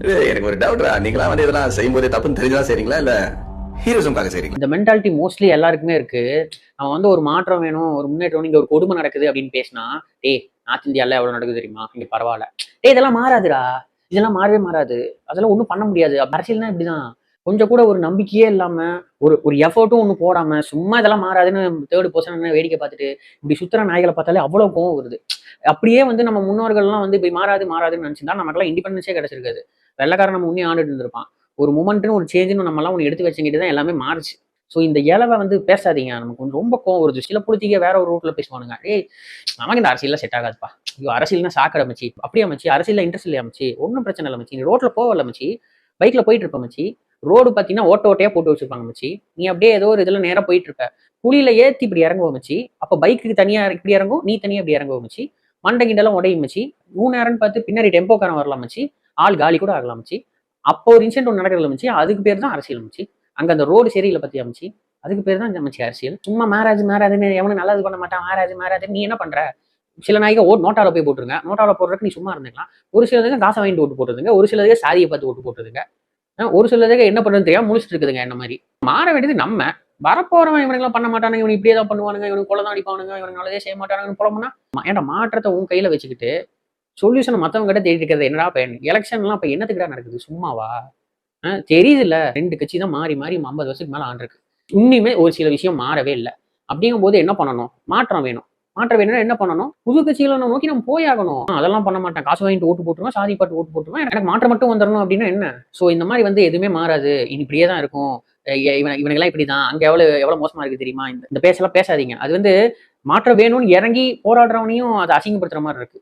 எனக்கு ஒரு டவுட்ரா, நீங்களா வந்து இதெல்லாம் செய்யும்போது தப்புன்னு தெரிஞ்சுதான் செய்றீங்களா இல்ல ஹீரோசம்காக செய்றீங்களா? இந்த மென்டாலிட்டி மோஸ்ட்லி எல்லாருக்குமே இருக்கு. அவன் வந்து ஒரு மாற்றம் வேணும், ஒரு முன்னேற்றம் வேணும், இங்க ஒரு கொடுமை நடக்குது அப்படின்னு பேசினா, டேய் நார்த் இந்தியால எவ்வளவு நடக்குது தெரியுமா? இங்க பரவால்ல. டேய் இதெல்லாம் மாறாதுடா. இதெல்லாம் மாறவே மாறாது. அதெல்லாம் ஒண்ணும் பண்ண முடியாது. அரசியல்னா இப்படிதான். கொஞ்சம் கூட ஒரு நம்பிக்கையே இல்லாம, ஒரு ஒரு எஃபோர்ட்டும் ஒண்ணும் போடாம, சும்மா இதெல்லாம் மாறாதுன்னு தேர்ட் பெர்சன் வேடிக்கை பார்த்துட்டு, இப்படி சுத்துற நாய்கள பார்த்தாலே அவ்வளவு கோவம் வருது. அப்படியே வந்து நம்ம முன்னோர்கள்லாம் வந்து இப்படி மாறாது மாறாதுன்னு நினைச்சிருந்தா நமக்கெல்லாம் இண்டிபெண்டன்ஸே கிடைச்சிருக்காது. வெள்ளைக்காரன் நம்ம உன்னே ஆண்டுட்டு இருந்திருப்பான். ஒரு மொமெண்ட்னு ஒரு சேஞ்சுன்னு நம்மலாம் ஒண்ணு எடுத்து வச்சுக்கிட்டு தான் எல்லாமே மாறுச்சு. ஸோ இந்த இலவ வந்து பேசாதீங்க. நமக்கு வந்து ரொம்ப கோவம் வருது. சில புலித்திக வேற ஒரு ரூட்ல பேசுவானுங்க. ஏய் நமக்கு இந்த அரசியல்லாம் செட் ஆகாதுப்பா. ஐயோ அரசியல்னா சாக்கடை மச்சி. அப்படியா மச்சி? அரசியல்ல இன்ட்ரெஸ்ட் இல்லையா மச்சி? ஒண்ணும் பிரச்சனை இல்ல மச்சி. நீ ரோட்ல போவல்ல மச்சி. பைக்ல போயிட்டு இருப்ப மச்சி. ரோடு பார்த்தீங்கன்னா ஓட்ட ஓட்டையா போட்டு வச்சிருப்பாங்க மச்சி. நீ அப்படியே ஏதோ ஒரு இதுல நேரா போயிட்டு இருப்ப. குழியில ஏத்தி இப்படி இறங்குவ மச்சி. அப்ப பைக்குக்கு தனியா இப்படி இறங்கும். நீ தனியா இப்படி இறங்குவ மச்சி. மண்டை கிண்டெல்லாம் உடையும் மச்சி. நேரம்னு பார்த்து பின்னாடி டெம்போக்காரன் வரலாம் மச்சி. ஆள் காலி கூட ஆகலாம் மச்சி. அப்போ ஒரு இன்சிடென்ட் ஒன்று நடக்கிறதுல மச்சி. அதுக்கு பேர் தான் அரசியல் மச்சி. அங்க அந்த ரோடு சரியில்லை பத்தியா மச்சி. அதுக்கு பேர் தான் மச்சி அரசியல். சும்மா மேரேஜ் மேரேஜ்னு எவனும் நல்லது பண்ண மாட்டான். மேரேஜ் மேரேஜ் நீ என்ன பண்ற? சில நாய்க்கு நோட்டால போய் போட்டுருங்க. நோட்டால போடுறதுக்கு நீ சும்மா இருந்துக்கலாம். ஒரு சிலதுக்கு காசை வாங்கிட்டு ஓட்டு போட்டுருதுங்க. ஒரு சிலதுக்கு சாதியை பார்த்து ஓட்டு போட்டுருதுங்க. ஒரு சிலதுக்கு என்ன பண்றதுன்னு தெரியாம முழிச்சிட்டு இருக்குதுங்க என்ன மாதிரி. மாற வேண்டியது நம்ம. வரப்போறவன் இவனுங்களாம் பண்ண மாட்டானுங்க, இவனு இப்படியே தான் பண்ணுவானுங்க, இவனுக்கு கொலை தான் அடிப்பானுங்க, இவனுக்கு நல்லதே செய்ய மாட்டானுங்கன்னு புலம்புனா ஏன்டா மாற்றத்தை உன் கையில வச்சுக்கிட்டு சொல்யூஷன் மத்தவங்க கிட்ட தேடிட்டு இருக்கிறது என்னடா பயன்? எலெக்ஷன்லாம் இப்ப என்னத்துக்குடா நடக்குது? சும்மாவா? தெரியுதுல்ல 2 கட்சி தான் மாறி மாறி 50 வருஷத்துக்கு மேல ஆண்டிருக்கு. இன்னுமே ஒரு சில விஷயம் மாறவே இல்ல. அப்படிங்கும்போது என்ன பண்ணணும்? மாற்றம் வேணும். மாற்றம் வேணும்னா என்ன பண்ணணும்? புது கட்சிகளை நோக்கி நம்ம போயாகணும். அதெல்லாம் பண்ண மாட்டேன். காசு வாங்கிட்டு ஓட்டு போட்டுருவேன், சாதி பாட்டு ஓட்டு போட்டுருவேன். எனக்கு மாற்றம் மட்டும் வந்துடணும் அப்படின்னா என்ன? சோ இந்த மாதிரி வந்து எதுவுமே மாறாது. இனி இப்படியே தான் இருக்கும். இவனுங்கெல்லாம் இப்படிதான். அங்க எவ்வளவு மோசமா இருக்கு தெரியுமா? இந்த பேசலாம் பேசாதீங்க. அது வந்து மாற்றம் வேணும்னு இறங்கி போராடுறவனையும் அதை அசிங்கப்படுத்துற மாதிரி இருக்கு.